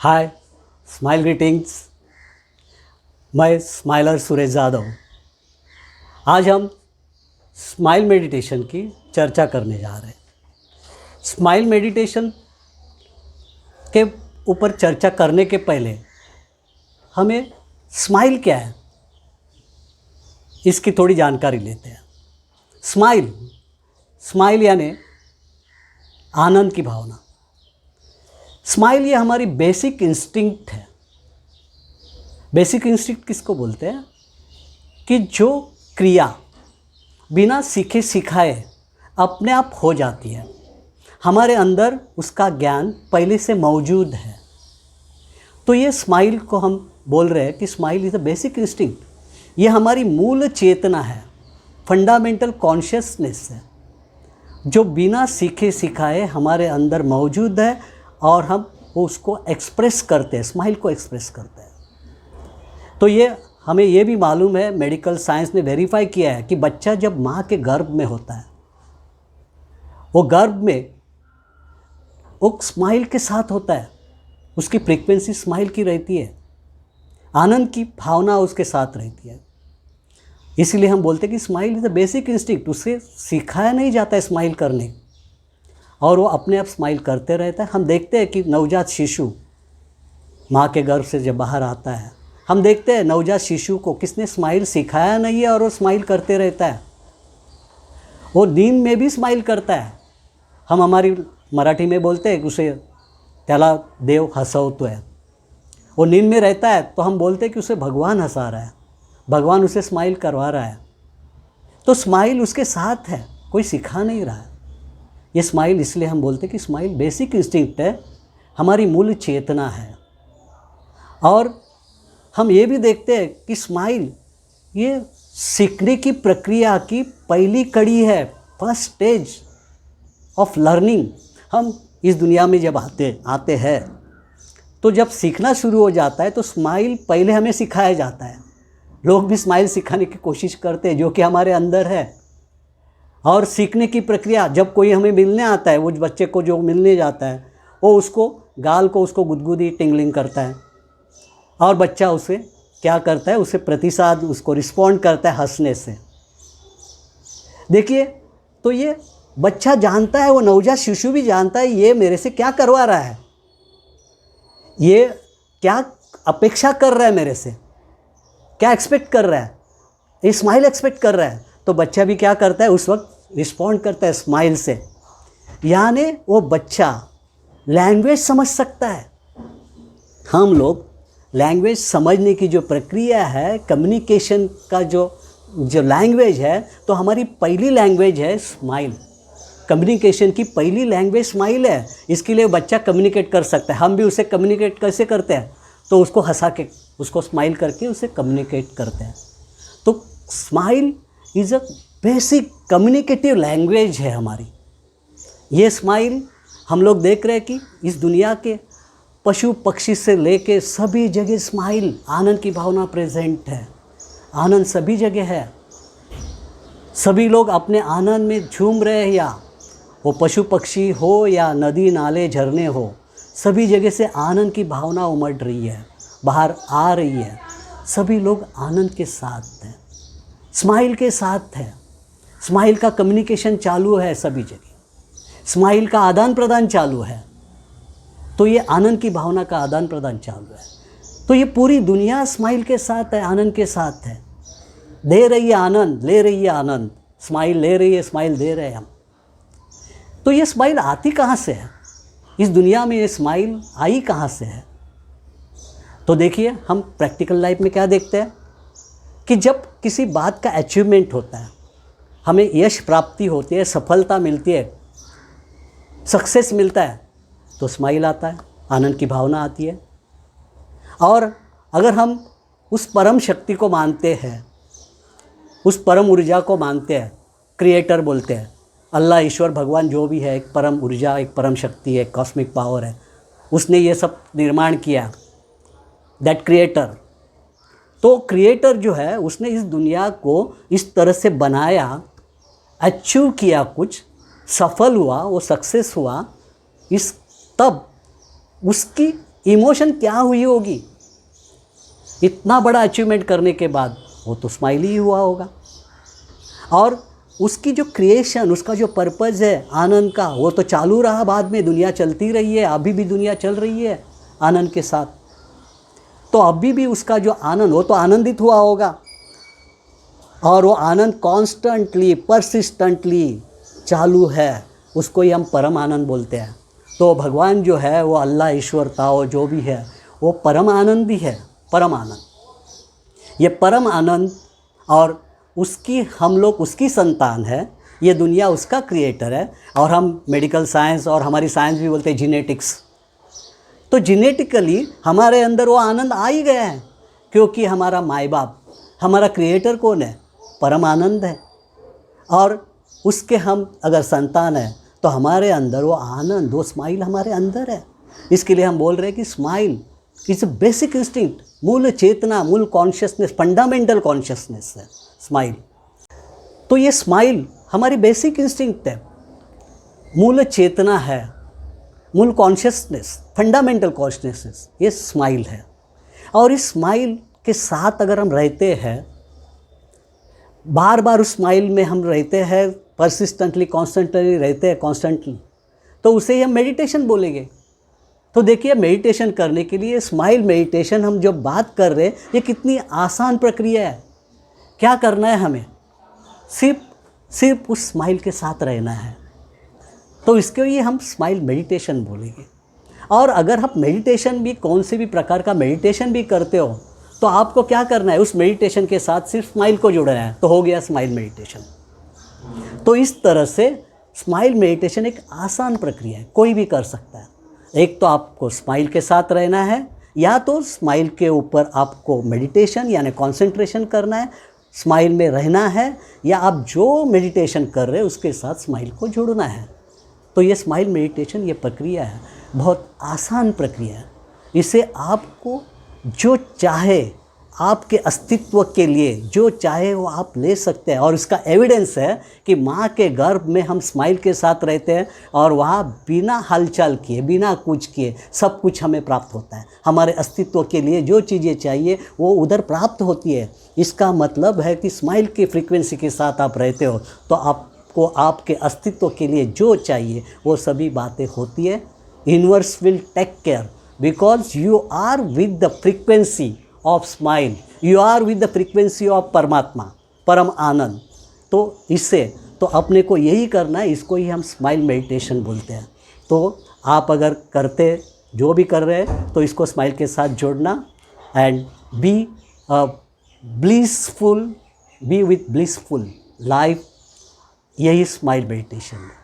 हाय, smile greetings. मैं स्माइलर सुरेश यादव। आज हम स्माइल मेडिटेशन की चर्चा करने जा रहे हैं। स्माइल मेडिटेशन के ऊपर चर्चा करने के पहले हमें स्माइल क्या है इसकी थोड़ी जानकारी लेते हैं। स्माइल यानी आनंद की भावना। स्माइल ये हमारी बेसिक इंस्टिंक्ट है। बेसिक इंस्टिंक्ट किसको बोलते हैं? कि जो क्रिया बिना सीखे सिखाए अपने आप हो जाती है, हमारे अंदर उसका ज्ञान पहले से मौजूद है। तो ये स्माइल को हम बोल रहे हैं कि smile is a basic instinct. ये हमारी मूल चेतना है, फंडामेंटल कॉन्शियसनेस है, जो बिना सीखे सिखाए हमारे अंदर मौजूद है और हम उसको एक्सप्रेस करते हैं, स्माइल को एक्सप्रेस करते हैं। तो ये हमें ये भी मालूम है, मेडिकल साइंस ने वेरीफाई किया है कि बच्चा जब माँ के गर्भ में होता है, वो गर्भ में वो स्माइल के साथ होता है, उसकी फ्रीक्वेंसी स्माइल की रहती है, आनंद की भावना उसके साथ रहती है। इसीलिए हम बोलते हैं कि smile is the basic instinct. उसे सिखाया नहीं जाता है स्माइल करने, और वो अपने आप स्माइल करते रहता है। हम देखते हैं कि नवजात शिशु माँ के गर्भ से जब बाहर आता है, हम देखते हैं नवजात शिशु को किसने स्माइल सिखाया नहीं है और वो स्माइल करते रहता है। वो नींद में भी स्माइल करता है। हम हमारी मराठी में बोलते हैं कि उसे त्याला देव हसवतोय। वो नींद में रहता है तो हम बोलते हैं कि उसे भगवान हंसा रहा है, भगवान उसे स्माइल करवा रहा है। तो स्माइल उसके साथ है, कोई सिखा नहीं रहा है। ये स्माइल इसलिए हम बोलते हैं कि स्माइल बेसिक इंस्टिंक्ट है, हमारी मूल चेतना है। और हम ये भी देखते हैं कि स्माइल ये सीखने की प्रक्रिया की पहली कड़ी है, फर्स्ट स्टेज ऑफ लर्निंग। हम इस दुनिया में जब आते हैं तो जब सीखना शुरू हो जाता है तो स्माइल पहले हमें सिखाया जाता है। लोग भी स्माइल सिखाने की कोशिश करते हैं, जो कि हमारे अंदर है। और सीखने की प्रक्रिया, जब कोई हमें मिलने आता है, वो बच्चे को जो मिलने जाता है, वो उसको गाल को उसको गुदगुदी टिंगलिंग करता है, और बच्चा उसे क्या करता है, उसे प्रतिसाद, उसको रिस्पॉन्ड करता है हंसने से। देखिए, तो ये बच्चा जानता है, वो नवजात शिशु भी जानता है ये मेरे से क्या करवा रहा है, ये क्या अपेक्षा कर रहा है मेरे से, क्या एक्सपेक्ट कर रहा है, ये स्माइल एक्सपेक्ट कर रहा है। तो बच्चा भी क्या करता है, उस वक्त रिस्पॉन्ड करता है स्माइल से। यानी वो बच्चा लैंग्वेज समझ सकता है। हम लोग लैंग्वेज समझने की जो प्रक्रिया है, कम्युनिकेशन का जो लैंग्वेज है, तो हमारी पहली लैंग्वेज है स्माइल। कम्युनिकेशन की पहली लैंग्वेज स्माइल है। इसके लिए बच्चा कम्युनिकेट कर सकता है। हम भी उसे कम्युनिकेट कैसे करते हैं? तो उसको हंसा के, उसको स्माइल करके उसे कम्युनिकेट करते हैं। तो smile is a basic communicative language है हमारी। ये स्माइल हम लोग देख रहे हैं कि इस दुनिया के पशु पक्षी से लेके सभी जगह स्माइल, आनंद की भावना प्रेजेंट है। आनंद सभी जगह है। सभी लोग अपने आनंद में झूम रहे हैं, या वो पशु पक्षी हो या नदी नाले झरने हो, सभी जगह से आनंद की भावना उमड़ रही है, बाहर आ रही है। सभी लोग आनंद के साथ हैं, स्माइल के साथ है। स्माइल का कम्युनिकेशन चालू है सभी जगह, स्माइल का आदान प्रदान चालू है। तो ये आनंद की भावना का आदान प्रदान चालू है। तो ये पूरी दुनिया स्माइल के साथ है, आनंद के साथ है। दे रही है आनंद, ले रही है आनंद, स्माइल ले रही है, स्माइल दे रहे हैं हम। तो ये स्माइल आती कहाँ से है? इस दुनिया में ये स्माइल आई कहाँ से है? तो देखिए, हम प्रैक्टिकल लाइफ में क्या देखते हैं कि जब किसी बात का अचीवमेंट होता है, हमें यश प्राप्ति होती है, सफलता मिलती है, सक्सेस मिलता है, तो स्माइल आता है, आनंद की भावना आती है। और अगर हम उस परम शक्ति को मानते हैं, उस परम ऊर्जा को मानते हैं, क्रिएटर बोलते हैं, अल्लाह, ईश्वर, भगवान जो भी है, एक परम ऊर्जा, एक परम शक्ति है, कॉस्मिक पावर है, उसने ये सब निर्माण किया, दैट क्रिएटर। तो क्रिएटर जो है, उसने इस दुनिया को इस तरह से बनाया, अचीव किया, कुछ सफल हुआ, वो सक्सेस हुआ, तब उसकी इमोशन क्या हुई होगी इतना बड़ा अचीवमेंट करने के बाद? वो तो स्माइल ही हुआ होगा। और उसकी जो क्रिएशन, उसका जो पर्पज़ है आनंद का, वो तो चालू रहा, बाद में दुनिया चलती रही है, अभी भी दुनिया चल रही है आनंद के साथ। तो अभी भी उसका जो आनंद, वो तो आनंदित हुआ होगा, और वो आनंद कॉन्स्टेंटली परसिस्टेंटली चालू है, उसको ही हम परम आनंद बोलते हैं। तो भगवान जो है वो अल्लाह, ईश्वर, ताओ जो भी है, वो परम आनंद भी है, परम आनंद। ये परम आनंद, और उसकी हम लोग उसकी संतान है, ये दुनिया उसका क्रिएटर है। और हम मेडिकल साइंस और हमारी साइंस भी बोलते हैं जीनेटिक्स। तो जीनेटिकली हमारे अंदर वो आनंद आ ही गया है, क्योंकि हमारा माँ बाप, हमारा क्रिएटर कौन है? परम आनंद है। और उसके हम अगर संतान हैं तो हमारे अंदर वो आनंद, वो स्माइल हमारे अंदर है। इसके लिए हम बोल रहे हैं कि smile is a basic instinct, मूल चेतना, मूल कॉन्शियसनेस, फंडामेंटल कॉन्शियसनेस है स्माइल। तो ये स्माइल हमारी बेसिक इंस्टिंक्ट है, मूल चेतना है, मूल कॉन्शियसनेस, फंडामेंटल कॉन्शियसनेस, ये स्माइल है। और इस स्माइल के साथ अगर हम रहते हैं, बार बार उस स्माइल में हम रहते हैं, परसिस्टेंटली, कॉन्स्टेंटली रहते हैं, कॉन्स्टेंटली, तो उसे ही हम मेडिटेशन बोलेंगे। तो देखिए, मेडिटेशन करने के लिए स्माइल मेडिटेशन हम जो बात कर रहे हैं, ये कितनी आसान प्रक्रिया है। क्या करना है हमें? सिर्फ उस स्माइल के साथ रहना है। तो इसके लिए हम स्माइल मेडिटेशन बोलेंगे। और अगर आप मेडिटेशन भी, कौन से भी प्रकार का मेडिटेशन भी करते हो, तो आपको क्या करना है? उस मेडिटेशन के साथ सिर्फ स्माइल को जोड़ना है, तो हो गया स्माइल मेडिटेशन। तो इस तरह से स्माइल मेडिटेशन एक आसान प्रक्रिया है, कोई भी कर सकता है। एक तो आपको स्माइल के साथ रहना है, या तो स्माइल के ऊपर आपको मेडिटेशन यानी कंसंट्रेशन करना है, स्माइल में रहना है, या आप जो मेडिटेशन कर रहे हैं उसके साथ स्माइल को जोड़ना है। तो ये स्माइल मेडिटेशन, ये प्रक्रिया है, बहुत आसान प्रक्रिया है। इसे आपको जो चाहे, आपके अस्तित्व के लिए जो चाहे वो आप ले सकते हैं। और इसका एविडेंस है कि माँ के गर्भ में हम स्माइल के साथ रहते हैं, और वहाँ बिना हलचल किए, बिना कुछ किए सब कुछ हमें प्राप्त होता है। हमारे अस्तित्व के लिए जो चीज़ें चाहिए वो उधर प्राप्त होती है। इसका मतलब है कि स्माइल की फ्रीक्वेंसी के साथ आप रहते हो, तो आपको आपके अस्तित्व के लिए जो चाहिए वो सभी बातें होती है। Universe will take care, because you are with the frequency of smile, you are with the frequency of परमात्मा, परम आनंद। तो इससे तो अपने को यही करना है, इसको ही हम स्माइल मेडिटेशन बोलते हैं। तो आप अगर करते, जो भी कर रहे हैं, तो इसको स्माइल के साथ जोड़ना, and be blissful, be with blissful life, यही स्माइल मेडिटेशन है।